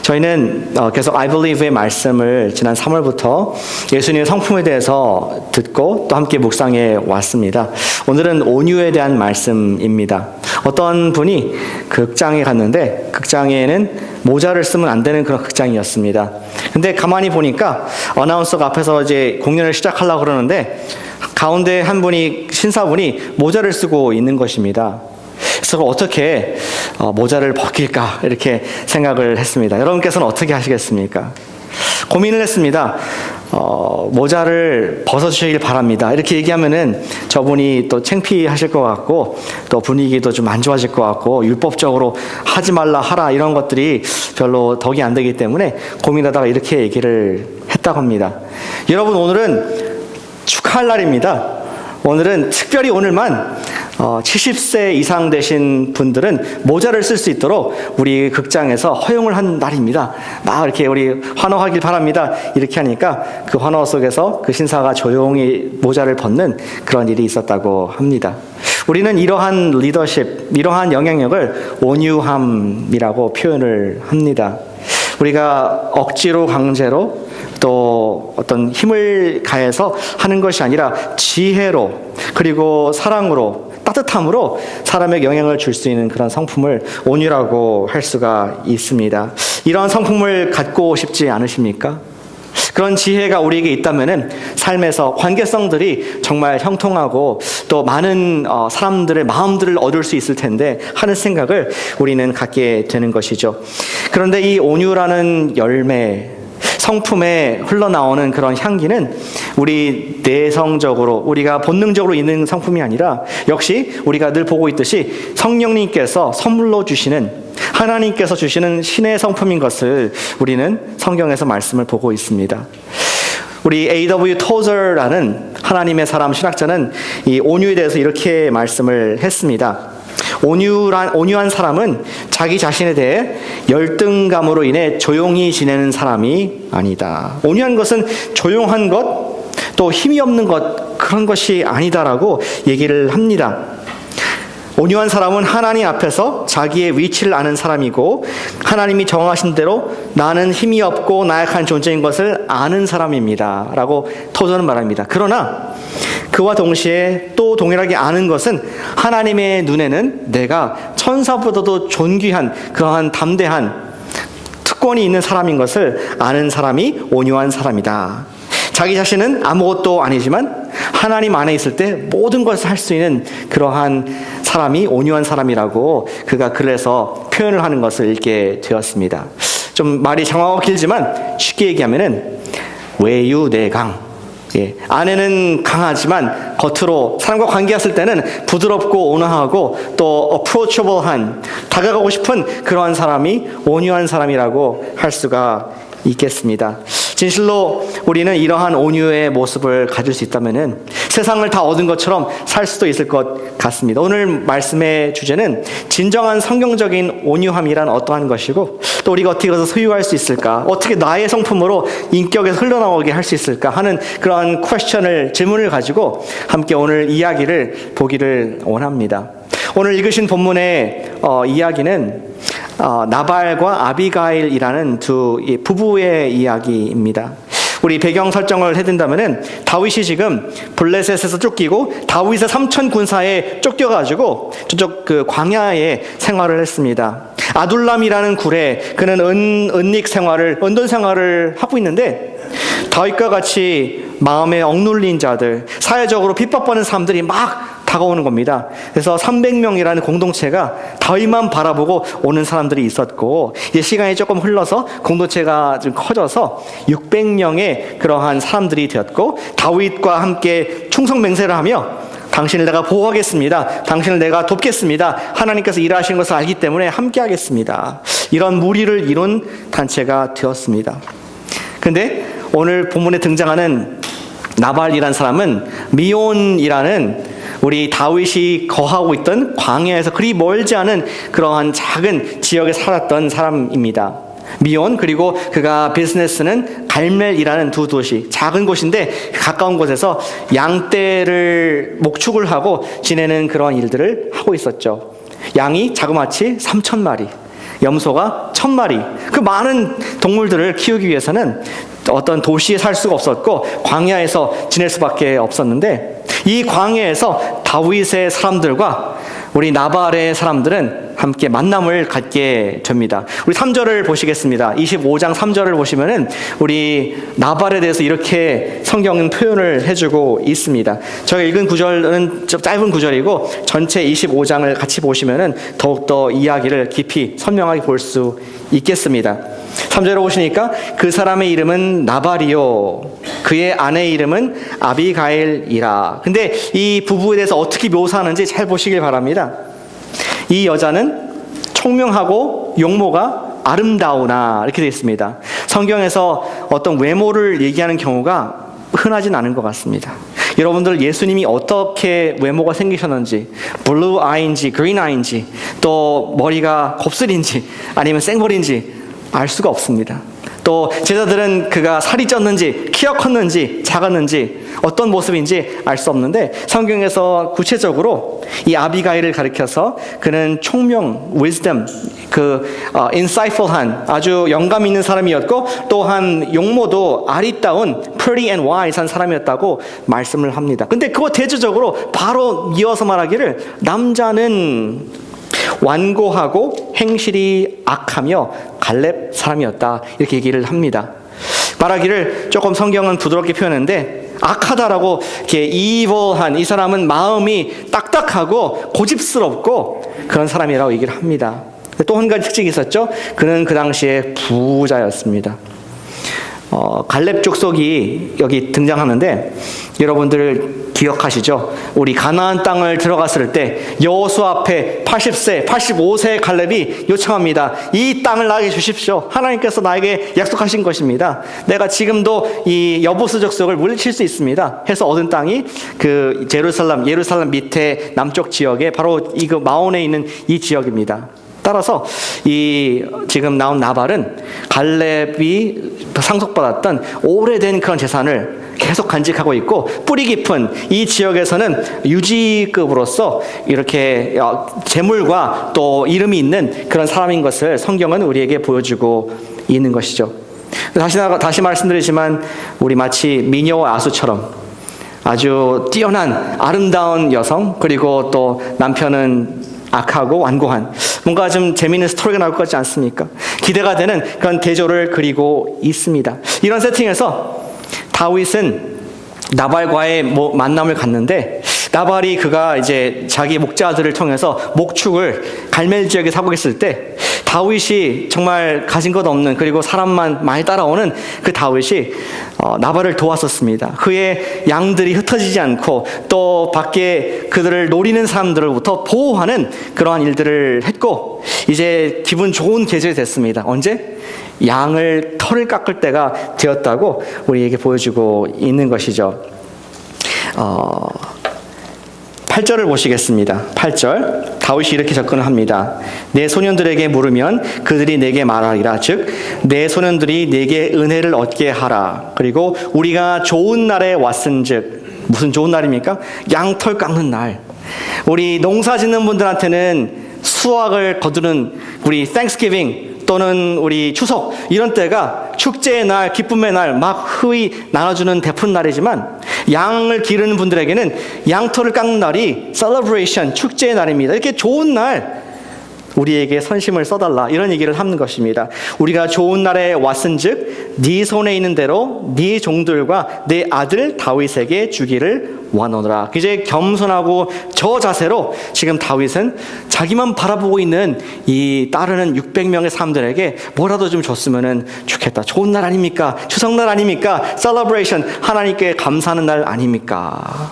저희는 계속 I believe의 말씀을 지난 3월부터 예수님의 성품에 대해서 듣고 또 함께 묵상해 왔습니다. 오늘은 온유에 대한 말씀입니다. 어떤 분이 극장에 갔는데 극장에는 모자를 쓰면 안 되는 그런 극장이었습니다. 근데 가만히 보니까 어나운서가 앞에서 이제 공연을 시작하려고 그러는데 가운데 한 분이, 신사분이 모자를 쓰고 있는 것입니다. 그래서 어떻게 모자를 벗길까 이렇게 생각을 했습니다. 여러분께서는 어떻게 하시겠습니까? 고민을 했습니다. 모자를 벗어주시길 바랍니다. 이렇게 얘기하면은 저분이 또 창피하실 것 같고 또 분위기도 좀 안 좋아질 것 같고 율법적으로 하지 말라 하라 이런 것들이 별로 덕이 안 되기 때문에 고민하다가 이렇게 얘기를 했다고 합니다. 여러분, 오늘은 축하할 날입니다. 오늘은 특별히 오늘만 70세 이상 되신 분들은 모자를 쓸 수 있도록 우리 극장에서 허용을 한 날입니다. 막 이렇게 우리 환호하길 바랍니다. 이렇게 하니까 그 환호 속에서 그 신사가 조용히 모자를 벗는 그런 일이 있었다고 합니다. 우리는 이러한 리더십, 이러한 영향력을 온유함이라고 표현을 합니다. 우리가 억지로 강제로 또 어떤 힘을 가해서 하는 것이 아니라 지혜로, 그리고 사랑으로, 따뜻함으로 사람에게 영향을 줄 수 있는 그런 성품을 온유라고 할 수가 있습니다. 이런 성품을 갖고 싶지 않으십니까? 그런 지혜가 우리에게 있다면은 삶에서 관계성들이 정말 형통하고 또 많은 사람들의 마음들을 얻을 수 있을 텐데 하는 생각을 우리는 갖게 되는 것이죠. 그런데 이 온유라는 열매, 성품에 흘러나오는 그런 향기는 우리 내성적으로, 우리가 본능적으로 있는 성품이 아니라 역시 우리가 늘 보고 있듯이 성령님께서 선물로 주시는, 하나님께서 주시는 신의 성품인 것을 우리는 성경에서 말씀을 보고 있습니다. 우리 A.W. 토저라는 하나님의 사람 신학자는 이 온유에 대해서 이렇게 말씀을 했습니다. 온유한 사람은 자기 자신에 대해 열등감으로 인해 조용히 지내는 사람이 아니다. 온유한 것은 조용한 것, 또 힘이 없는 것, 그런 것이 아니다라고 얘기를 합니다. 온유한 사람은 하나님 앞에서 자기의 위치를 아는 사람이고 하나님이 정하신 대로 나는 힘이 없고 나약한 존재인 것을 아는 사람입니다 라고 토저는 말합니다. 그러나 그와 동시에 또 동일하게 아는 것은 하나님의 눈에는 내가 천사보다도 존귀한 그러한 담대한 특권이 있는 사람인 것을 아는 사람이 온유한 사람이다. 자기 자신은 아무것도 아니지만 하나님 안에 있을 때 모든 것을 할 수 있는 그러한 사람이 온유한 사람이라고 그가 그래서 표현을 하는 것을 읽게 되었습니다. 좀 말이 장황하고 길지만 쉽게 얘기하면은 외유내강. 안에는 강하지만 겉으로 사람과 관계했을 때는 부드럽고 온화하고 또 approachable한, 다가가고 싶은 그러한 사람이 온유한 사람이라고 할 수가 있겠습니다. 진실로 우리는 이러한 온유의 모습을 가질 수 있다면은 세상을 다 얻은 것처럼 살 수도 있을 것 같습니다. 오늘 말씀의 주제는 진정한 성경적인 온유함이란 어떠한 것이고 또 우리가 어떻게 그것을 소유할 수 있을까? 어떻게 나의 성품으로 인격에서 흘러나오게 할 수 있을까? 하는 그러한 질문을 가지고 함께 오늘 이야기를 보기를 원합니다. 오늘 읽으신 본문의 이야기는 나발과 아비가일이라는 두 부부의 이야기입니다. 우리 배경 설정을 해둔다면은 다윗이 지금 블레셋에서 쫓기고 다윗의 3천 군사에 쫓겨가지고 저쪽 그 광야에 생활을 했습니다. 아둘람이라는 굴에 그는 은돈 생활을 하고 있는데 다윗과 같이 마음에 억눌린 자들, 사회적으로 핍박받는 사람들이 막 다가오는 겁니다. 그래서 300명이라는 공동체가 다윗만 바라보고 오는 사람들이 있었고 이제 시간이 조금 흘러서 공동체가 좀 커져서 600명의 그러한 사람들이 되었고 다윗과 함께 충성맹세를 하며 당신을 내가 보호하겠습니다. 당신을 내가 돕겠습니다. 하나님께서 일하시는 것을 알기 때문에 함께 하겠습니다. 이런 무리를 이룬 단체가 되었습니다. 그런데 오늘 본문에 등장하는 나발이라는 사람은 미온이라는 우리 다윗이 거하고 있던 광야에서 그리 멀지 않은 그러한 작은 지역에 살았던 사람입니다. 미온, 그리고 그가 비즈니스는 갈멜이라는 두 도시, 작은 곳인데 가까운 곳에서 양떼를 목축을 하고 지내는 그런 일들을 하고 있었죠. 양이 자그마치 3,000마리. 염소가 1000마리. 그 많은 동물들을 키우기 위해서는 어떤 도시에 살 수가 없었고 광야에서 지낼 수밖에 없었는데, 이 광야에서 다윗의 사람들과 우리 나발의 사람들은 함께 만남을 갖게 됩니다. 우리 3절을 보시겠습니다. 25장 3절을 보시면은 우리 나발에 대해서 이렇게 성경은 표현을 해주고 있습니다. 제가 읽은 구절은 좀 짧은 구절이고 전체 25장을 같이 보시면은 더욱더 이야기를 깊이 선명하게 볼 수 있겠습니다. 3절에 보시니까 그 사람의 이름은 나발이요 그의 아내의 이름은 아비가일이라. 근데 이 부부에 대해서 어떻게 묘사하는지 잘 보시길 바랍니다. 이 여자는 총명하고 용모가 아름다우나 이렇게 되어 있습니다. 성경에서 어떤 외모를 얘기하는 경우가 흔하진 않은 것 같습니다. 여러분들 예수님이 어떻게 외모가 생기셨는지, 블루 아이인지 그린 아이인지, 또 머리가 곱슬인지 아니면 생머리인지 알 수가 없습니다. 또 제자들은 그가 살이 쪘는지 키가 컸는지 작았는지 어떤 모습인지 알 수 없는데, 성경에서 구체적으로 이 아비가일을 가리켜서 그는 총명, wisdom, insightful한 아주 영감 있는 사람이었고, 또한 용모도 아리따운 pretty and wise한 사람이었다고 말씀을 합니다. 근데 그거 대조적으로 바로 이어서 말하기를 남자는 완고하고 행실이 악하며 갈렙 사람이었다 이렇게 얘기를 합니다. 말하기를 조금 성경은 부드럽게 표현했는데 악하다라고 이렇게 evil한, 이 사람은 마음이 딱딱하고 고집스럽고 그런 사람이라고 얘기를 합니다. 또 한 가지 특징이 있었죠. 그는 그 당시에 부자였습니다. 갈렙 족속이 여기 등장하는데 여러분들 기억하시죠? 우리 가나안 땅을 들어갔을 때 여호수아 앞에 80세, 85세의 갈렙이 요청합니다. 이 땅을 나에게 주십시오. 하나님께서 나에게 약속하신 것입니다. 내가 지금도 이 여부스 족속을 물리칠 수 있습니다. 해서 얻은 땅이 그 예루살렘 밑에 남쪽 지역에 바로 이 그 마온에 있는 이 지역입니다. 따라서 이 지금 나온 나발은 갈렙이 상속받았던 오래된 그런 재산을 계속 간직하고 있고, 뿌리 깊은 이 지역에서는 유지급으로서 이렇게 재물과 또 이름이 있는 그런 사람인 것을 성경은 우리에게 보여주고 있는 것이죠. 다시 말씀드리지만 우리 마치 미녀와 아수처럼 아주 뛰어난 아름다운 여성, 그리고 또 남편은 악하고 완고한, 뭔가 좀 재미있는 스토리가 나올 것 같지 않습니까? 기대가 되는 그런 대조를 그리고 있습니다. 이런 세팅에서 다윗은 나발과의 만남을 갖는데, 나발이 그가 이제 자기 목자들을 통해서 목축을 갈멜 지역에 사고 있을 때 다윗이 정말 가진 것 없는, 그리고 사람만 많이 따라오는 그 다윗이 나발을 도왔었습니다. 그의 양들이 흩어지지 않고 또 밖에 그들을 노리는 사람들로부터 보호하는 그러한 일들을 했고, 이제 기분 좋은 계절이 됐습니다. 언제? 양을 털을 깎을 때가 되었다고 우리에게 보여주고 있는 것이죠. 8절을 보시겠습니다. 8절 다윗이 이렇게 접근을 합니다. 내 소년들에게 물으면 그들이 내게 말하리라. 즉 내 소년들이 내게 은혜를 얻게 하라. 그리고 우리가 좋은 날에 왔은즉, 무슨 좋은 날입니까? 양털 깎는 날. 우리 농사 짓는 분들한테는 수확을 거두는 우리 Thanksgiving 또는 우리 추석, 이런 때가 축제의 날, 기쁨의 날, 막 흔히 나눠주는 베푸는 날이지만, 양을 기르는 분들에게는 양털을 깎는 날이 celebration, 축제의 날입니다. 이렇게 좋은 날 우리에게 선심을 써달라, 이런 얘기를 하는 것입니다. 우리가 좋은 날에 왔은즉 네 손에 있는 대로 네 종들과 내 아들 다윗에게 주기를 원하노라. 이제 겸손하고 저 자세로 지금 다윗은 자기만 바라보고 있는 이 따르는 600명의 사람들에게 뭐라도 좀 줬으면 좋겠다. 좋은 날 아닙니까? 추석날 아닙니까? celebration, 하나님께 감사하는 날 아닙니까?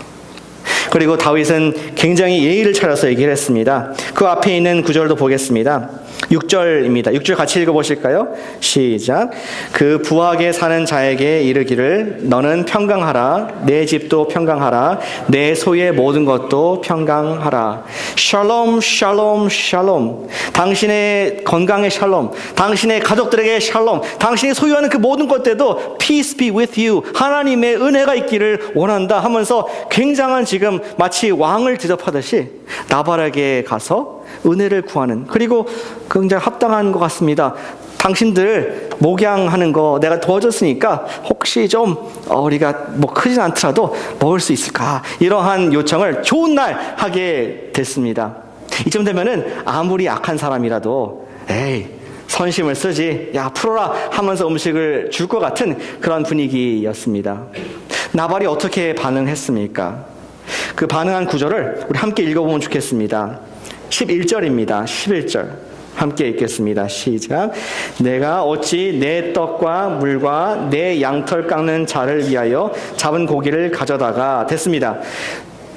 그리고 다윗은 굉장히 예의를 차려서 얘기를 했습니다. 그 앞에 있는 구절도 보겠습니다. 6절입니다. 6절 같이 읽어보실까요? 시작. 그 부하게 사는 자에게 이르기를 너는 평강하라. 내 집도 평강하라. 내 소유의 모든 것도 평강하라. 샬롬 샬롬 샬롬. 당신의 건강에 샬롬, 당신의 가족들에게 샬롬, 당신이 소유하는 그 모든 것들도 peace be with you, 하나님의 은혜가 있기를 원한다 하면서 굉장한 지금 지금 마치 왕을 대접하듯이 나발에게 가서 은혜를 구하는, 그리고 굉장히 합당한 것 같습니다. 당신들 목양하는 거 내가 도와줬으니까 혹시 좀 우리가 뭐 크진 않더라도 먹을 수 있을까, 이러한 요청을 좋은 날 하게 됐습니다. 이쯤 되면은 아무리 악한 사람이라도 에이 선심을 쓰지, 야 풀어라 하면서 음식을 줄 것 같은 그런 분위기였습니다. 나발이 어떻게 반응했습니까? 그 반응한 구절을 우리 함께 읽어보면 좋겠습니다. 11절입니다. 11절 함께 읽겠습니다. 시작. 내가 어찌 내 떡과 물과 내 양털 깎는 자를 위하여 잡은 고기를 가져다가, 됐습니다.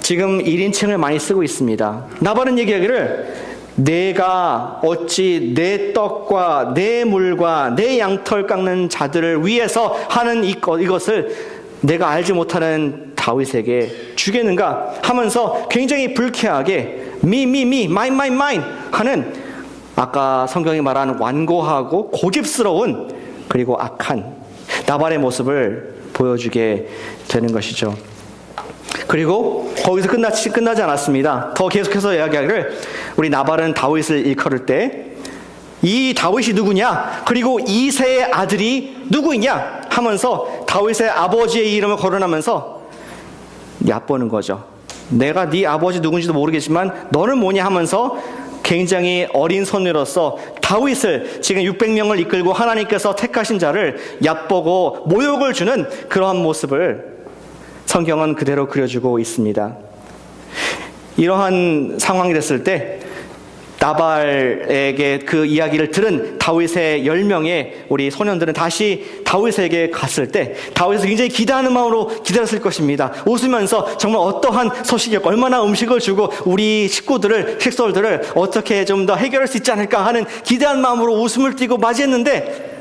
지금 1인칭을 많이 쓰고 있습니다. 나발은 얘기하기를 내가 어찌 내 떡과 내 물과 내 양털 깎는 자들을 위해서 하는 이것을 내가 알지 못하는 다윗에게 주겠는가 하면서 굉장히 불쾌하게 mine 하는, 아까 성경이 말하는 완고하고 고집스러운 그리고 악한 나발의 모습을 보여주게 되는 것이죠. 그리고 거기서 끝나지 않았습니다. 더 계속해서 이야기하기를 우리 나발은 다윗을 일컬을 때 이 다윗이 누구냐, 그리고 이새의 아들이 누구이냐 하면서 다윗의 아버지의 이름을 거론하면서 얕보는 거죠. 내가 네 아버지 누군지도 모르겠지만 너는 뭐냐 하면서 굉장히 어린 손으로서 다윗을, 지금 600명을 이끌고 하나님께서 택하신 자를 얕보고 모욕을 주는 그러한 모습을 성경은 그대로 그려주고 있습니다. 이러한 상황이 됐을 때 나발에게 그 이야기를 들은 다윗의 10명의 우리 소년들은 다시 다윗에게 갔을 때 다윗은 굉장히 기대하는 마음으로 기다렸을 것입니다. 웃으면서 정말 어떠한 소식이었고 얼마나 음식을 주고 우리 식솔들을 어떻게 좀 더 해결할 수 있지 않을까 하는 기대한 마음으로 웃음을 띠고 맞이했는데,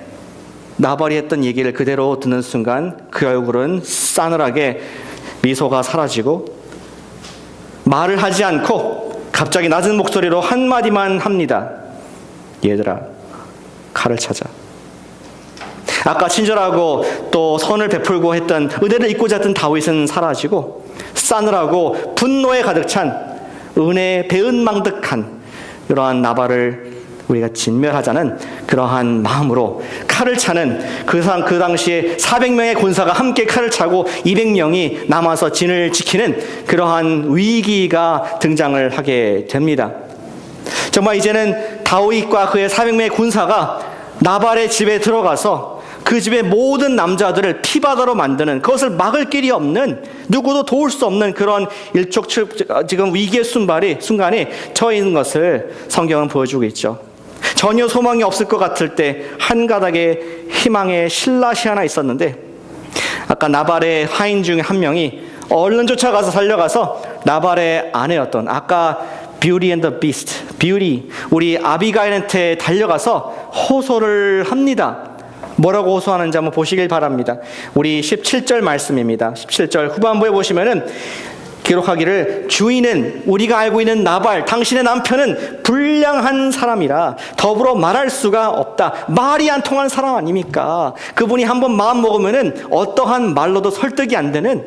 나발이 했던 얘기를 그대로 듣는 순간 그 얼굴은 싸늘하게 미소가 사라지고 말을 하지 않고 갑자기 낮은 목소리로 한마디만 합니다. 얘들아, 칼을 찾아. 아까 친절하고 또 선을 베풀고 했던, 은혜를 잊고자 했던 다윗은 사라지고 싸늘하고 분노에 가득 찬, 은혜에 배은망덕한 이러한 나발을 우리가 진멸하자는 그러한 마음으로 칼을 차는, 그 당시에 400명의 군사가 함께 칼을 차고 200명이 남아서 진을 지키는 그러한 위기가 등장을 하게 됩니다. 정말 이제는 다윗과 그의 400명의 군사가 나발의 집에 들어가서 그 집의 모든 남자들을 피바다로 만드는, 그것을 막을 길이 없는, 누구도 도울 수 없는 그런 지금 위기의 순간에 처해 있는 것을 성경은 보여주고 있죠. 전혀 소망이 없을 것 같을 때 한 가닥의 희망의 실라시 하나 있었는데, 아까 나발의 하인 중에 한 명이 얼른 쫓아가서 살려가서 나발의 아내였던, 아까 Beauty and the Beast, 우리 아비가일한테 달려가서 호소를 합니다. 뭐라고 호소하는지 한번 보시길 바랍니다. 우리 17절 말씀입니다. 17절 후반부에 보시면은 기록하기를, 주인은 우리가 알고 있는 나발 당신의 남편은 불량한 사람이라 더불어 말할 수가 없다. 말이 안 통한 사람 아닙니까? 그분이 한번 마음 먹으면은 어떠한 말로도 설득이 안 되는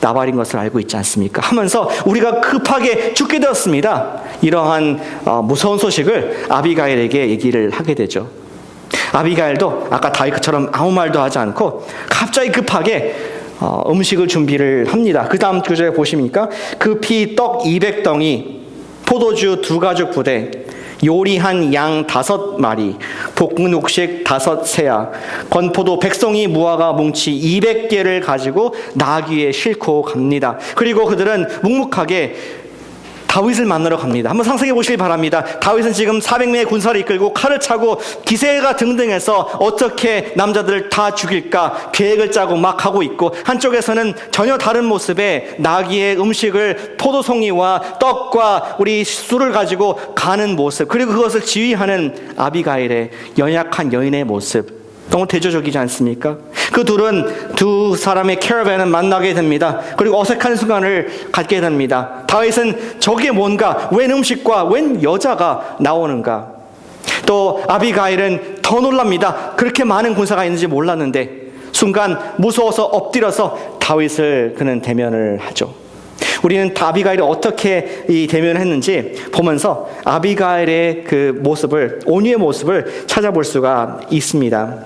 나발인 것을 알고 있지 않습니까? 하면서 우리가 급하게 죽게 되었습니다. 이러한 무서운 소식을 아비가일에게 얘기를 하게 되죠. 아비가일도 아까 다윗처럼 아무 말도 하지 않고 갑자기 급하게 음식을 준비를 합니다. 그 다음 구절에 보시니까 급히 떡 200덩이, 포도주 2가죽 부대, 요리한 양 5마리, 볶은 곡식 5세야, 건포도 100송이 무화과 뭉치 200개를 가지고 나귀에 싣고 갑니다. 그리고 그들은 묵묵하게 다윗을 만나러 갑니다. 한번 상상해 보시기 바랍니다. 다윗은 지금 400명의 군사를 이끌고 칼을 차고 기세가 등등해서 어떻게 남자들을 다 죽일까 계획을 짜고 막 하고 있고, 한쪽에서는 전혀 다른 모습의 나귀의 음식을 포도송이와 떡과 우리 술을 가지고 가는 모습, 그리고 그것을 지휘하는 아비가일의 연약한 여인의 모습, 너무 대조적이지 않습니까? 그 두 사람의 캐러밴은 만나게 됩니다. 그리고 어색한 순간을 갖게 됩니다. 다윗은 저게 뭔가, 웬 음식과 웬 여자가 나오는가. 또 아비가일은 더 놀랍니다. 그렇게 많은 군사가 있는지 몰랐는데 순간 무서워서 엎드려서 다윗을 그는 대면을 하죠. 우리는 아비가일이 어떻게 이 대면했는지 보면서 아비가일의 그 모습을, 온유의 모습을 찾아볼 수가 있습니다.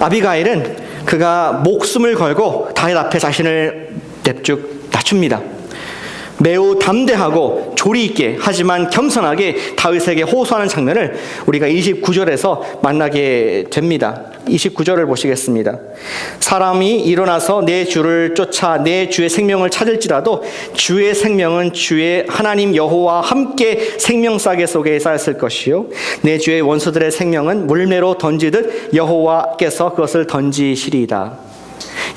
아비가일은 그가 목숨을 걸고 다윗 앞에 자신을 냅쭉 낮춥니다. 매우 담대하고 조리 있게 하지만 겸손하게 다윗에게 호소하는 장면을 우리가 29절에서 만나게 됩니다. 29절을 보시겠습니다. 사람이 일어나서 내 주를 쫓아 내 주의 생명을 찾을지라도 주의 생명은 주의 하나님 여호와와 함께 생명싸개 속에 쌓였을 것이요 내 주의 원수들의 생명은 물매로 던지듯 여호와께서 그것을 던지시리이다.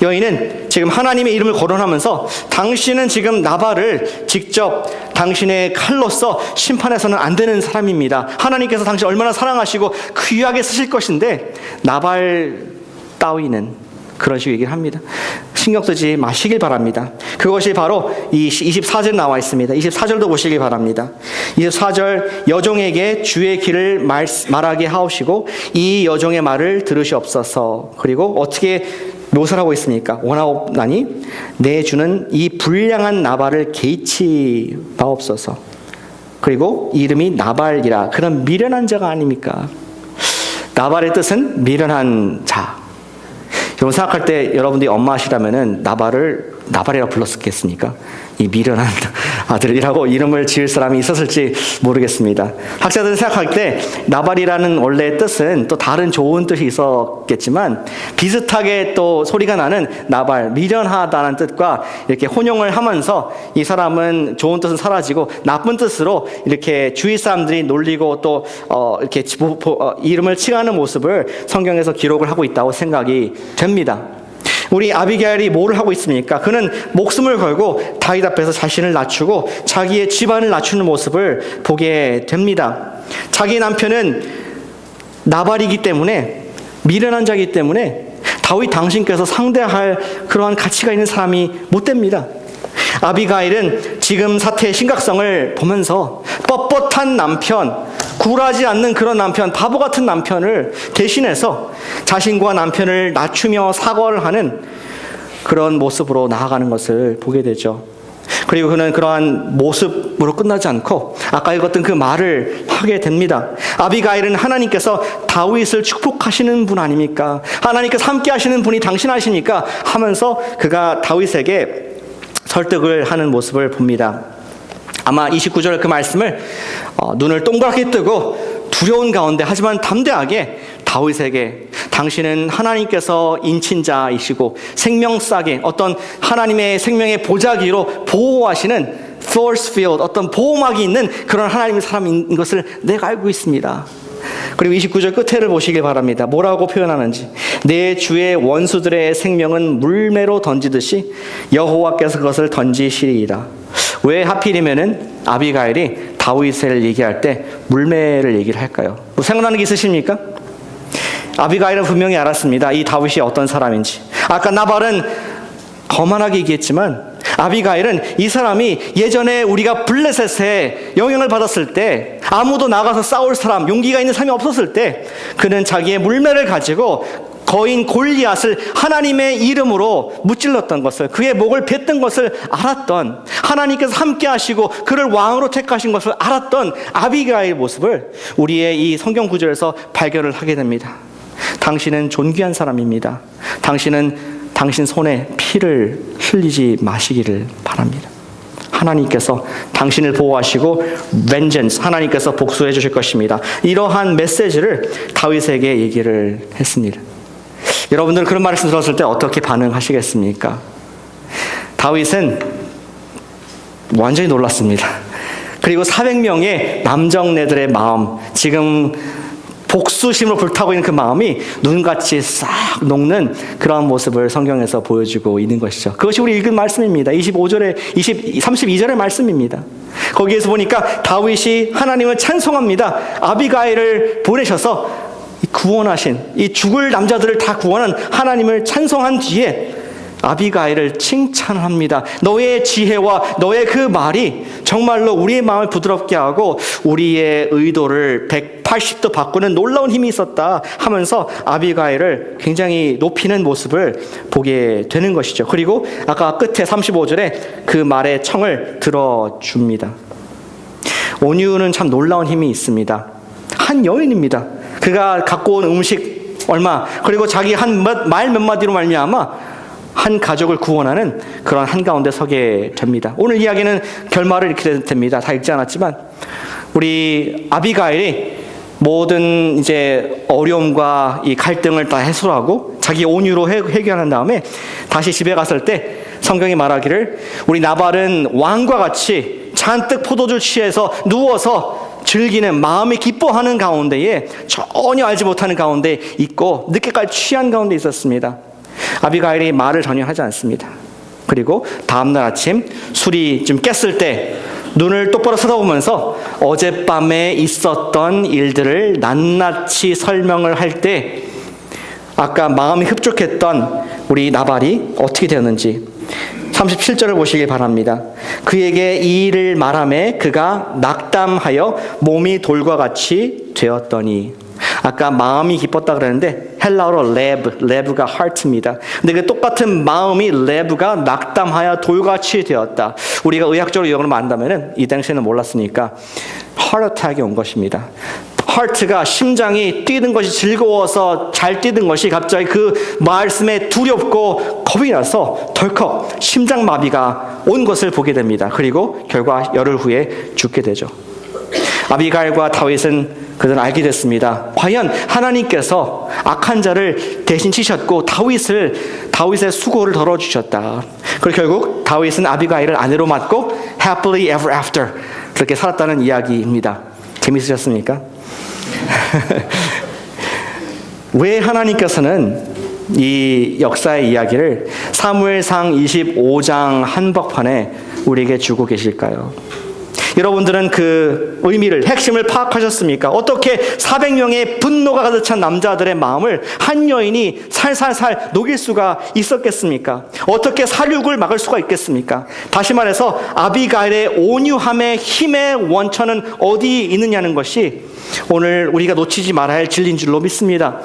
여인은 지금 하나님의 이름을 거론하면서 당신은 지금 나발을 직접 당신의 칼로서 심판해서는 안 되는 사람입니다. 하나님께서 당신 얼마나 사랑하시고 귀하게 쓰실 것인데 나발 따위는 그런 식으로 얘기를 합니다. 신경 쓰지 마시길 바랍니다. 그것이 바로 이 24절 나와 있습니다. 24절도 보시길 바랍니다. 24절 여종에게 주의 길을 말하게 하옵시고 이 여종의 말을 들으시옵소서. 그리고 어떻게 묘사를 하고 있습니까? 원하옵나니 내 주는 이 불량한 나발을 개의치 마옵소서. 그리고 이름이 나발이라 그런 미련한 자가 아닙니까? 나발의 뜻은 미련한 자. 여러분 생각할 때 여러분들이 엄마시라면은 나발이라고 불렀겠습니까? 이 미련한 아들이라고 이름을 지을 사람이 있었을지 모르겠습니다. 학자들은 생각할 때 나발이라는 원래 뜻은 또 다른 좋은 뜻이 있었겠지만 비슷하게 또 소리가 나는 나발, 미련하다는 뜻과 이렇게 혼용을 하면서 이 사람은 좋은 뜻은 사라지고 나쁜 뜻으로 이렇게 주위 사람들이 놀리고 또 이렇게 이름을 칭하는 모습을 성경에서 기록을 하고 있다고 생각이 됩니다. 우리 아비게일이 뭐를 하고 있습니까? 그는 목숨을 걸고 다윗 앞에서 자신을 낮추고 자기의 집안을 낮추는 모습을 보게 됩니다. 자기 남편은 나발이기 때문에, 미련한 자이기 때문에 다윗 당신께서 상대할 그러한 가치가 있는 사람이 못 됩니다. 아비가일은 지금 사태의 심각성을 보면서 뻣뻣한 남편, 굴하지 않는 그런 남편, 바보 같은 남편을 대신해서 자신과 남편을 낮추며 사과를 하는 그런 모습으로 나아가는 것을 보게 되죠. 그리고 그는 그러한 모습으로 끝나지 않고 아까 읽었던 그 말을 하게 됩니다. 아비가일은 하나님께서 다윗을 축복하시는 분 아닙니까? 하나님께서 함께 하시는 분이 당신 아십니까? 하면서 그가 다윗에게 설득을 하는 모습을 봅니다. 아마 29절 그 말씀을 눈을 동그랗게 뜨고 두려운 가운데 하지만 담대하게 다윗에게 당신은 하나님께서 인친자이시고 생명싸게 어떤 하나님의 생명의 보자기로 보호하시는 force field, 어떤 보호막이 있는 그런 하나님의 사람인 것을 내가 알고 있습니다. 그리고 29절 끝에를 보시길 바랍니다. 뭐라고 표현하는지. 내 주의 원수들의 생명은 물매로 던지듯이 여호와께서 그것을 던지시리이다. 왜 하필이면은 아비가일이 다윗을 얘기할 때 물매를 얘기를 할까요? 뭐 생각나는 게 있으십니까? 아비가일은 분명히 알았습니다. 이 다윗이 어떤 사람인지. 아까 나발은 거만하게 얘기했지만 아비가일은 이 사람이 예전에 우리가 블레셋에 영향을 받았을 때 아무도 나가서 싸울 사람, 용기가 있는 사람이 없었을 때 그는 자기의 물매를 가지고 거인 골리앗을 하나님의 이름으로 무찔렀던 것을, 그의 목을 뱉던 것을 알았던, 하나님께서 함께 하시고 그를 왕으로 택하신 것을 알았던 아비가일의 모습을 우리의 이 성경 구절에서 발견을 하게 됩니다. 당신은 존귀한 사람입니다. 당신 손에 피를 흘리지 마시기를 바랍니다. 하나님께서 당신을 보호하시고 vengeance, 하나님께서 복수해 주실 것입니다. 이러한 메시지를 다윗에게 얘기를 했습니다. 여러분들은 그런 말씀 들었을 때 어떻게 반응하시겠습니까? 다윗은 완전히 놀랐습니다. 그리고 400명의 남정네들의 마음, 지금 복수심으로 불타고 있는 그 마음이 눈같이 싹 녹는 그러한 모습을 성경에서 보여주고 있는 것이죠. 그것이 우리 읽은 말씀입니다. 32절의 말씀입니다. 거기에서 보니까 다윗이 하나님을 찬송합니다. 아비가일을 보내셔서 구원하신, 이 죽을 남자들을 다 구원한 하나님을 찬송한 뒤에 아비가일을 칭찬합니다. 너의 지혜와 너의 그 말이 정말로 우리의 마음을 부드럽게 하고 우리의 의도를 180도 바꾸는 놀라운 힘이 있었다 하면서 아비가일을 굉장히 높이는 모습을 보게 되는 것이죠. 그리고 아까 끝에 35절에 그 말의 청을 들어줍니다. 온유는 참 놀라운 힘이 있습니다. 한 여인입니다. 그가 갖고 온 음식 얼마, 그리고 자기 말 몇 마디로 말미암아 한 가족을 구원하는 그런 한가운데 서게 됩니다. 오늘 이야기는 결말을 이렇게 됩니다. 다 읽지 않았지만 우리 아비가일이 모든 이제 어려움과 이 갈등을 다 해소하고 자기 온유로 해결한 다음에 다시 집에 갔을 때 성경이 말하기를 우리 나발은 왕과 같이 잔뜩 포도주 취해서 누워서 즐기는 마음이 기뻐하는 가운데에 전혀 알지 못하는 가운데 있고 늦게까지 취한 가운데 있었습니다. 아비가일이 말을 전혀 하지 않습니다. 그리고 다음날 아침 술이 좀 깼을 때 눈을 똑바로 쳐다보면서 어젯밤에 있었던 일들을 낱낱이 설명을 할 때 아까 마음이 흡족했던 우리 나발이 어떻게 되었는지 37절을 보시기 바랍니다. 그에게 이 일을 말하매 그가 낙담하여 몸이 돌과 같이 되었더니, 아까 마음이 기뻤다 그랬는데 헬라어로 레브가 heart입니다. 근데 그 똑같은 마음이 레브가 낙담하여 돌같이 되었다. 우리가 의학적으로 이걸 말한다면은 이 당시에는 몰랐으니까 heart attack이 온 것입니다. 하트가 심장이 뛰는 것이 즐거워서 잘 뛰는 것이 갑자기 그 말씀에 두렵고 겁이 나서 덜컥 심장마비가 온 것을 보게 됩니다. 그리고 결과 열흘 후에 죽게 되죠. 아비가일과 다윗은 그들은 알게 됐습니다. 과연 하나님께서 악한 자를 대신 치셨고 다윗의 수고를 덜어주셨다. 그리고 결국 다윗은 아비가일을 아내로 맞고 happily ever after 그렇게 살았다는 이야기입니다. 재밌으셨습니까? 왜 하나님께서는 이 역사의 이야기를 사무엘상 25장 한복판에 우리에게 주고 계실까요? 여러분들은 그 의미를, 핵심을 파악하셨습니까? 어떻게 400명의 분노가 가득 찬 남자들의 마음을 한 여인이 살살살 녹일 수가 있었겠습니까? 어떻게 살육을 막을 수가 있겠습니까? 다시 말해서 아비가일의 온유함의 힘의 원천은 어디 있느냐는 것이 오늘 우리가 놓치지 말아야 할 진리인 줄로 믿습니다.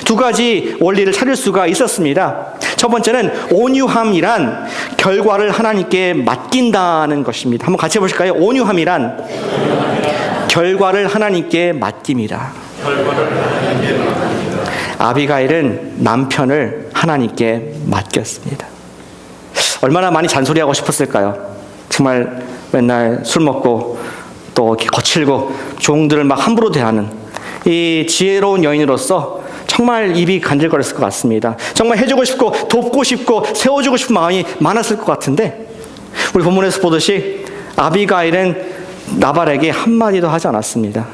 두 가지 원리를 찾을 수가 있었습니다. 첫 번째는 온유함이란 결과를 하나님께 맡긴다는 것입니다. 한번 같이 해보실까요? 온유함이란 결과를 하나님께 맡깁니다. 아비가일은 남편을 하나님께 맡겼습니다. 얼마나 많이 잔소리하고 싶었을까요? 정말 맨날 술 먹고 또 이렇게 거칠고 종들을 막 함부로 대하는 이 지혜로운 여인으로서 정말 입이 간질거렸을 것 같습니다. 정말 해주고 싶고 돕고 싶고 세워주고 싶은 마음이 많았을 것 같은데 우리 본문에서 보듯이 아비가일은 나발에게 한마디도 하지 않았습니다.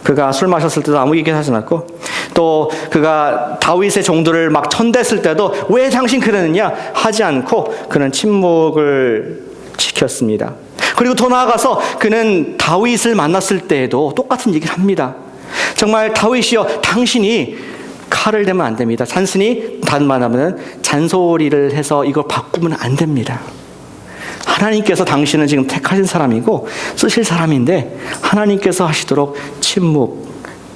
그가 술 마셨을 때도 아무 얘기 하지 않았고 또 그가 다윗의 종들을 막 천댔을 때도 왜 당신 그러느냐 하지 않고 그는 침묵을 지켰습니다. 그리고 더 나아가서 그는 다윗을 만났을 때에도 똑같은 얘기를 합니다. 정말 다윗이여 당신이 칼을 대면 안 됩니다. 단순히 단만하면 잔소리를 해서 이걸 바꾸면 안 됩니다. 하나님께서 당신은 지금 택하신 사람이고 쓰실 사람인데 하나님께서 하시도록 침묵,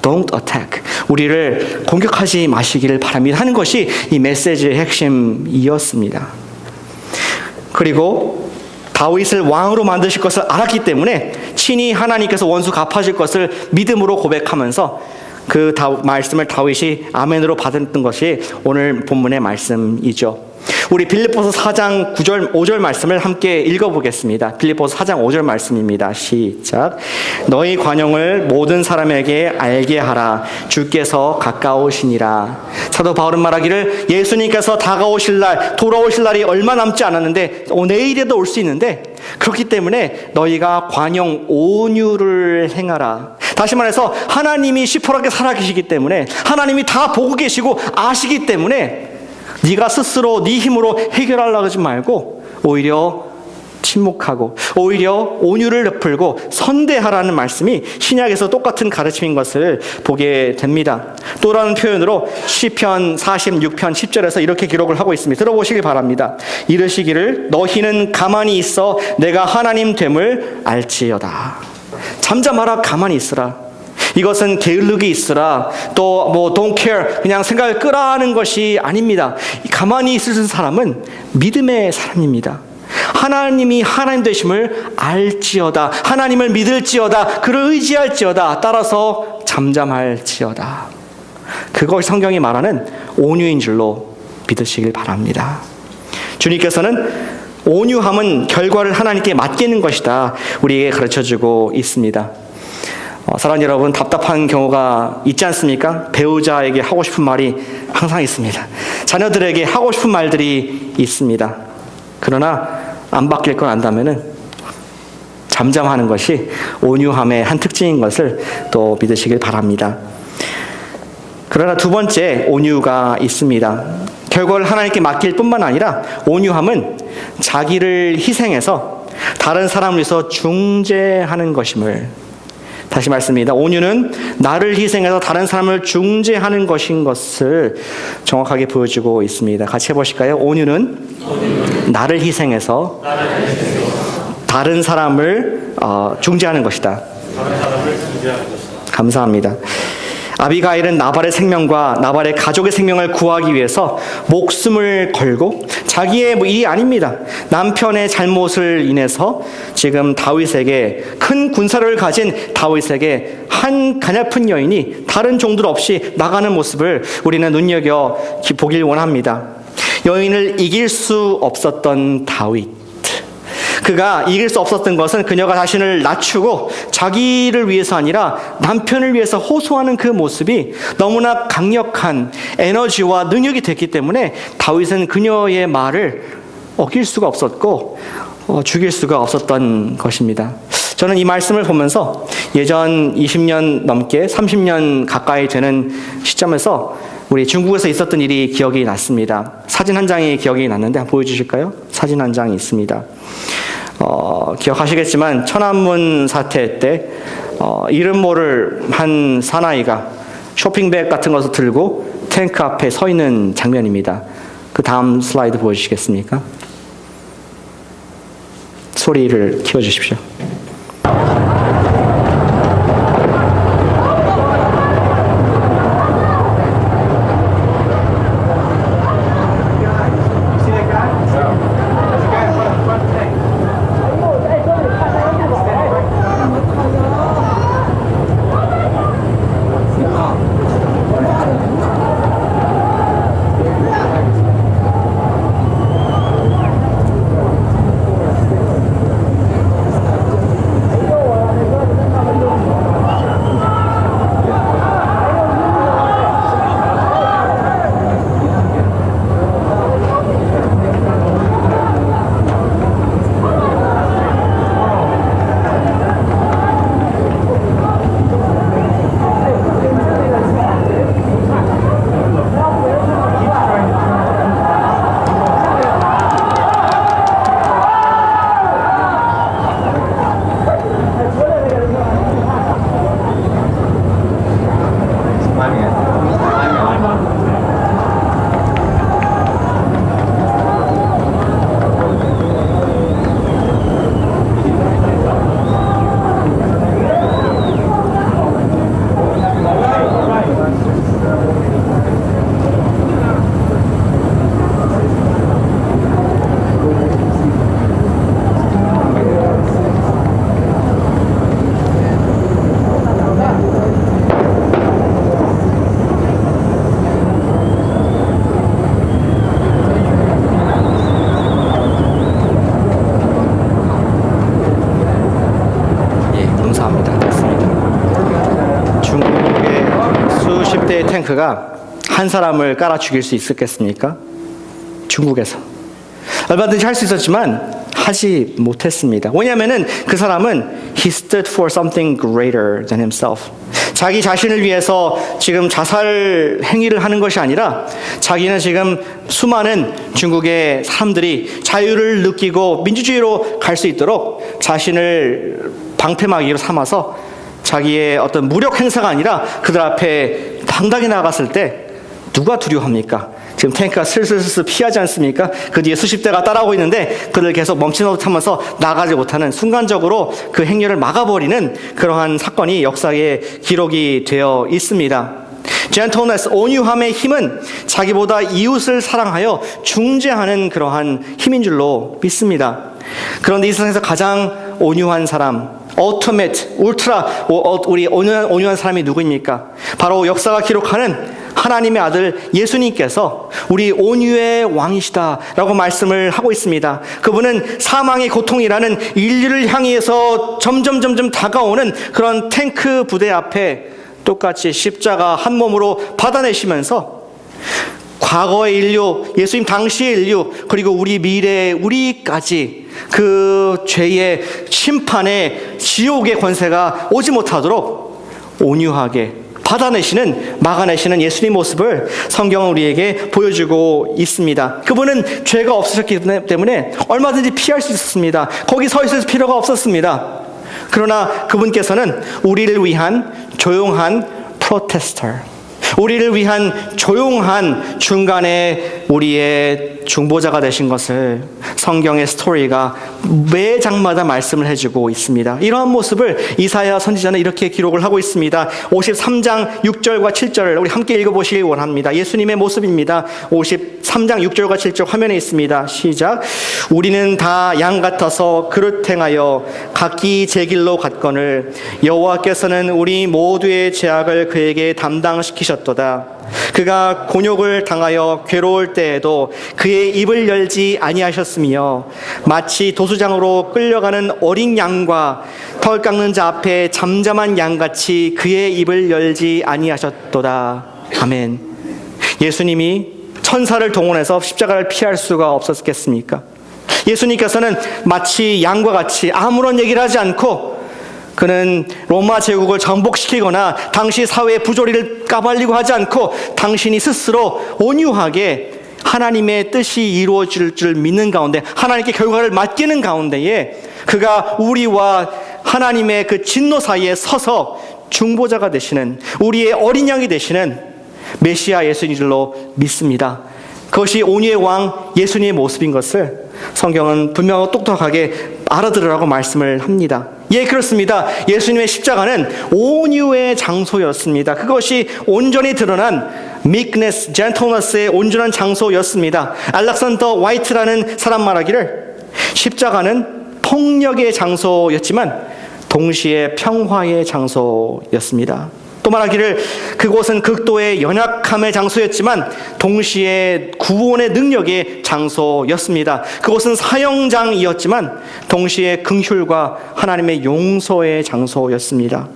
don't attack, 우리를 공격하지 마시기를 바랍니다 하는 것이 이 메시지의 핵심이었습니다. 그리고 다윗을 왕으로 만드실 것을 알았기 때문에 친히 하나님께서 원수 갚아줄 것을 믿음으로 고백하면서 그 말씀을 다윗이 아멘으로 받았던 것이 오늘 본문의 말씀이죠. 우리 빌립보서 4장 9절 5절 말씀을 함께 읽어보겠습니다. 빌립보서 4장 5절 말씀입니다. 시작. 너희 관용을 모든 사람에게 알게 하라. 주께서 가까우시니라. 사도 바울은 말하기를 예수님께서 다가오실 날, 돌아오실 날이 얼마 남지 않았는데 내일에도 올 수 있는데 그렇기 때문에 너희가 관용 온유를 행하라. 다시 말해서 하나님이 시퍼렇게 살아계시기 때문에 하나님이 다 보고 계시고 아시기 때문에 네가 스스로 네 힘으로 해결하려고 하지 말고 오히려 침묵하고 오히려 온유를 베풀고 선대하라는 말씀이 신약에서 똑같은 가르침인 것을 보게 됩니다. 또 다른 표현으로 시편 46편 10절에서 이렇게 기록을 하고 있습니다. 들어보시기 바랍니다. 이르시기를 너희는 가만히 있어 내가 하나님 됨을 알지어다. 잠잠하라, 가만히 있으라. 이것은 게을르기 있으라, 또 don't care, 그냥 생각을 끄라 하는 것이 아닙니다. 가만히 있을 사람은 믿음의 사람입니다. 하나님이 하나님 되심을 알지어다, 하나님을 믿을지어다, 그를 의지할지어다, 따라서 잠잠할지어다. 그것이 성경이 말하는 온유인 줄로 믿으시길 바랍니다. 주님께서는 온유함은 결과를 하나님께 맡기는 것이다 우리에게 가르쳐주고 있습니다. 사랑하는 여러분, 답답한 경우가 있지 않습니까? 배우자에게 하고 싶은 말이 항상 있습니다. 자녀들에게 하고 싶은 말들이 있습니다. 그러나 안 바뀔 건 안다면은 잠잠하는 것이 온유함의 한 특징인 것을 또 믿으시길 바랍니다. 그러나 두 번째 온유가 있습니다. 결과를 하나님께 맡길 뿐만 아니라 온유함은 자기를 희생해서 다른 사람을 위해서 중재하는 것임을, 다시 말씀입니다. 온유는 나를 희생해서 다른 사람을 중재하는 것인 것을 정확하게 보여주고 있습니다. 같이 해보실까요? 온유는 나를 희생해서 다른 사람을 중재하는 것이다. 감사합니다. 아비가일은 나발의 생명과 나발의 가족의 생명을 구하기 위해서 목숨을 걸고, 자기의 일이 아닙니다. 남편의 잘못을 인해서 지금 다윗에게, 큰 군사를 가진 다윗에게 한 가냘픈 여인이 다른 종들 없이 나가는 모습을 우리는 눈여겨 보길 원합니다. 여인을 이길 수 없었던 다윗, 그가 이길 수 없었던 것은 그녀가 자신을 낮추고 자기를 위해서 아니라 남편을 위해서 호소하는 그 모습이 너무나 강력한 에너지와 능력이 됐기 때문에 다윗은 그녀의 말을 어길 수가 없었고 죽일 수가 없었던 것입니다. 저는 이 말씀을 보면서 예전 20년 넘게 30년 가까이 되는 시점에서 우리 중국에서 있었던 일이 기억이 났습니다. 사진 한 장이 기억이 났는데 한번 보여주실까요? 사진 한 장이 있습니다. 기억하시겠지만 천안문 사태 때 이름 모를 한 사나이가 쇼핑백 같은 것을 들고 탱크 앞에 서 있는 장면입니다. 그 다음 슬라이드 보여주시겠습니까? 소리를 키워주십시오. 탱크가 한 사람을 깔아 죽일 수 있었겠습니까? 중국에서 얼마든지 할 수 있었지만 하지 못했습니다. 왜냐하면은 그 사람은 he stood for something greater than himself. 자기 자신을 위해서 지금 자살 행위를 하는 것이 아니라 자기는 지금 수많은 중국의 사람들이 자유를 느끼고 민주주의로 갈 수 있도록 자신을 방패막이로 삼아서 자기의 어떤 무력 행사가 아니라 그들 앞에 당당히 나갔을 때 누가 두려워합니까? 지금 탱크가 슬슬슬 피하지 않습니까? 그 뒤에 수십 대가 따라오고 있는데 그들 계속 멈칫하면서 나가지 못하는, 순간적으로 그 행렬을 막아버리는 그러한 사건이 역사에 기록이 되어 있습니다. gentleness, 온유함의 힘은 자기보다 이웃을 사랑하여 중재하는 그러한 힘인 줄로 믿습니다. 그런데 이 세상에서 가장 온유한 사람, ultimate, 울트라 우리 온유한 사람이 누구입니까? 바로 역사가 기록하는 하나님의 아들 예수님께서 우리 온유의 왕이시다라고 말씀을 하고 있습니다. 그분은 사망의 고통이라는 인류를 향해서 점점 다가오는 그런 탱크 부대 앞에 똑같이 십자가 한 몸으로 받아내시면서 과거의 인류, 예수님 당시의 인류, 그리고 우리 미래의 우리까지 그 죄의 심판의 지옥의 권세가 오지 못하도록 온유하게 받아내시는, 막아내시는 예수님 모습을 성경은 우리에게 보여주고 있습니다. 그분은 죄가 없으셨기 때문에 얼마든지 피할 수 있었습니다. 거기 서 있을 필요가 없었습니다. 그러나 그분께서는 우리를 위한 조용한 프로테스터, 우리를 위한 조용한 중간에 우리의 중보자가 되신 것을 성경의 스토리가 매 장마다 말씀을 해주고 있습니다. 이러한 모습을 이사야 선지자는 이렇게 기록을 하고 있습니다. 53장 6절과 7절을 우리 함께 읽어보시기 원합니다. 예수님의 모습입니다. 53장 6절과 7절 화면에 있습니다. 시작. 우리는 다 양 같아서 그릇 행하여 각기 제 길로 갔거늘 여호와께서는 우리 모두의 죄악을 그에게 담당시키셨도다. 그가 곤욕을 당하여 괴로울 때에도 그의 입을 열지 아니하셨으며 마치 도수장으로 끌려가는 어린 양과 털 깎는 자 앞에 잠잠한 양같이 그의 입을 열지 아니하셨도다. 아멘. 예수님이 천사를 동원해서 십자가를 피할 수가 없었겠습니까? 예수님께서는 마치 양과 같이 아무런 얘기를 하지 않고 그는 로마 제국을 정복시키거나 당시 사회의 부조리를 까발리고 하지 않고 당신이 스스로 온유하게 하나님의 뜻이 이루어질 줄 믿는 가운데, 하나님께 결과를 맡기는 가운데에 그가 우리와 하나님의 그 진노 사이에 서서 중보자가 되시는, 우리의 어린 양이 되시는 메시아 예수님인 줄로 믿습니다. 그것이 온유의 왕 예수님의 모습인 것을 성경은 분명하고 똑똑하게 알아들으라고 말씀을 합니다. 예, 그렇습니다. 예수님의 십자가는 온유의 장소였습니다. 그것이 온전히 드러난 meekness, gentleness의 온전한 장소였습니다. 알렉산더 화이트라는 사람 말하기를 십자가는 폭력의 장소였지만 동시에 평화의 장소였습니다. 또 말하기를 그곳은 극도의 연약함의 장소였지만 동시에 구원의 능력의 장소였습니다. 그곳은 사형장이었지만 동시에 긍휼과 하나님의 용서의 장소였습니다.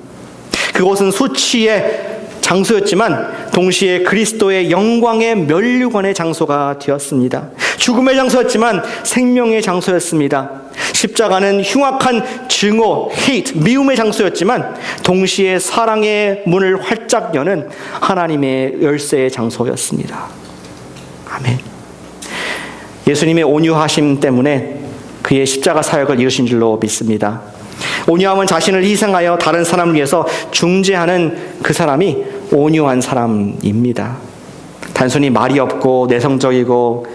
그곳은 수치의 장소였지만 동시에 그리스도의 영광의 면류관의 장소가 되었습니다. 죽음의 장소였지만 생명의 장소였습니다. 십자가는 흉악한 증오, hate, 미움의 장소였지만 동시에 사랑의 문을 활짝 여는 하나님의 열쇠의 장소였습니다. 아멘. 예수님의 온유하심 때문에 그의 십자가 사역을 이루신 줄로 믿습니다. 온유함은 자신을 희생하여 다른 사람을 위해서 중재하는 그 사람이 온유한 사람입니다. 단순히 말이 없고 내성적이고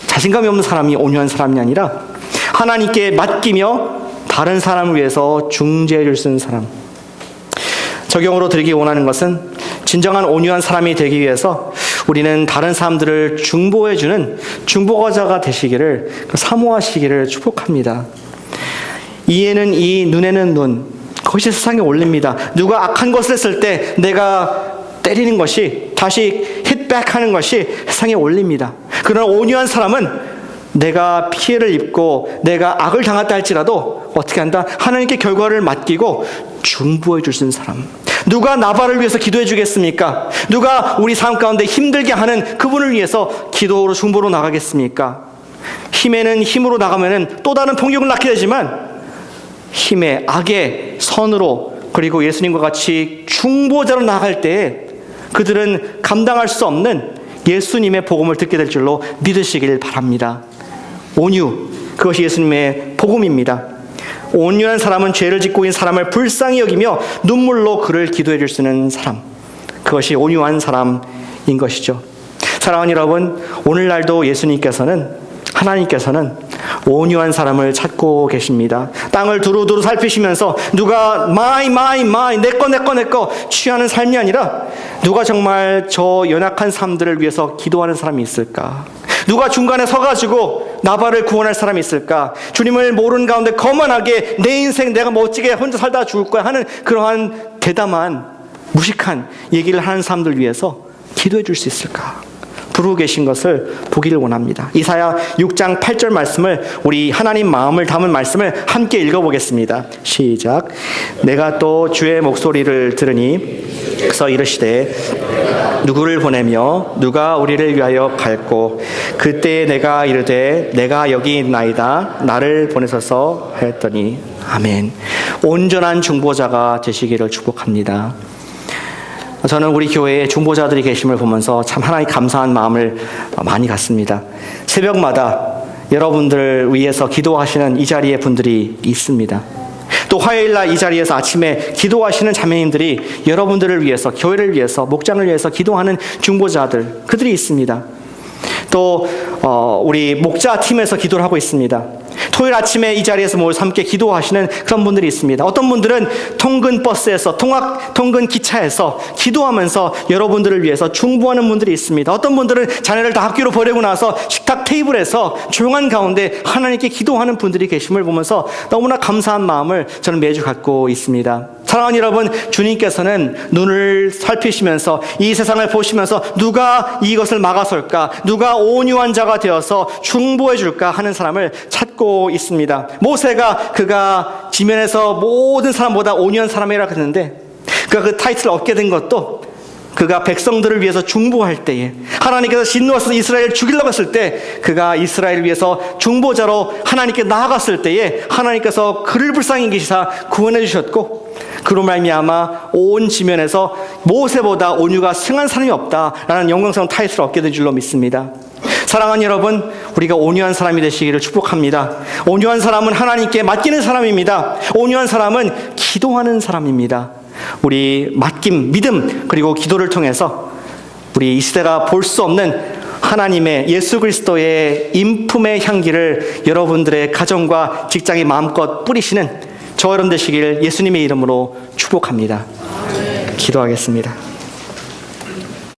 자신감이 없는 사람이 온유한 사람이 아니라 하나님께 맡기며 다른 사람을 위해서 중재해 줄 수 있는 사람. 적용으로 드리기 원하는 것은 진정한 온유한 사람이 되기 위해서 우리는 다른 사람들을 중보해주는 중보자가 되시기를, 사모하시기를 축복합니다. 이에는 이, 눈에는 눈, 그것이 세상에 올립니다. 누가 악한 것을 했을 때 내가 때리는 것이, 다시 hitback하는 것이 세상에 올립니다. 그러나 온유한 사람은 내가 피해를 입고 내가 악을 당했다 할지라도 어떻게 한다? 하나님께 결과를 맡기고 중보해 줄 수 있는 사람. 누가 나발을 위해서 기도해 주겠습니까? 누가 우리 삶 가운데 힘들게 하는 그분을 위해서 기도로 중보로 나가겠습니까? 힘에는 힘으로 나가면은 또 다른 폭력을 낳게 되지만 힘의 악의 선으로 그리고 예수님과 같이 중보자로 나아갈 때 그들은 감당할 수 없는 예수님의 복음을 듣게 될 줄로 믿으시길 바랍니다. 온유, 그것이 예수님의 복음입니다. 온유한 사람은 죄를 짓고 있는 사람을 불쌍히 여기며 눈물로 그를 기도해 줄 수 있는 사람, 그것이 온유한 사람인 것이죠. 사랑하는 여러분, 오늘날도 하나님께서는 온유한 사람을 찾고 계십니다. 땅을 두루두루 살피시면서 누가 마이 내꺼 취하는 삶이 아니라 누가 정말 저 연약한 사람들을 위해서 기도하는 사람이 있을까? 누가 중간에 서가지고 나발을 구원할 사람이 있을까? 주님을 모르는 가운데 거만하게 내 인생 내가 멋지게 혼자 살다 죽을 거야 하는 그러한 대담한 무식한 얘기를 하는 사람들 위해서 기도해 줄 수 있을까? 부르고 계신 것을 보기를 원합니다. 이사야 6장 8절 말씀을, 우리 하나님 마음을 담은 말씀을 함께 읽어보겠습니다. 시작. 내가 또 주의 목소리를 들으니 그래서 이르시되 누구를 보내며 누가 우리를 위하여 갈고, 그때 내가 이르되 내가 여기 있나이다 나를 보내소서 하였더니. 아멘. 온전한 중보자가 되시기를 축복합니다. 저는 우리 교회에 중보자들이 계심을 보면서 참 하나님 감사한 마음을 많이 갖습니다. 새벽마다 여러분들을 위해서 기도하시는 이 자리에 분들이 있습니다. 또 화요일날 이 자리에서 아침에 기도하시는 자매님들이 여러분들을 위해서, 교회를 위해서, 목장을 위해서 기도하는 중보자들, 그들이 있습니다. 또 우리 목자팀에서 기도를 하고 있습니다. 토요일 아침에 이 자리에서 모여서 함께 기도하시는 그런 분들이 있습니다. 어떤 분들은 통근 버스에서, 통근 기차에서 기도하면서 여러분들을 위해서 중보하는 분들이 있습니다. 어떤 분들은 자녀를 다 학교로 보내고 나서 식탁 테이블에서 조용한 가운데 하나님께 기도하는 분들이 계심을 보면서 너무나 감사한 마음을 저는 매주 갖고 있습니다. 사랑하는 여러분, 주님께서는 눈을 살피시면서 이 세상을 보시면서 누가 이것을 막아설까, 누가 온유한 자가 되어서 중보해 줄까 하는 사람을 찾고 있습니다. 모세가 그가 지면에서 모든 사람보다 온유한 사람이라고 했는데, 그가 그 타이틀을 얻게 된 것도 그가 백성들을 위해서 중보할 때에, 하나님께서 진노하셔서 이스라엘을 죽이려고 했을 때 그가 이스라엘을 위해서 중보자로 하나님께 나아갔을 때에 하나님께서 그를 불쌍히 여기시사 구원해 주셨고, 그로 말미암아 온 지면에서 모세보다 온유가 승한 사람이 없다라는 영광스러운 타이틀을 얻게 된 줄로 믿습니다. 사랑하는 여러분, 우리가 온유한 사람이 되시기를 축복합니다. 온유한 사람은 하나님께 맡기는 사람입니다. 온유한 사람은 기도하는 사람입니다. 우리 맡김, 믿음, 그리고 기도를 통해서 우리 이 시대가 볼 수 없는 하나님의 예수 그리스도의 인품의 향기를 여러분들의 가정과 직장에 마음껏 뿌리시는 저 여러분 되시길 예수님의 이름으로 축복합니다. 기도하겠습니다.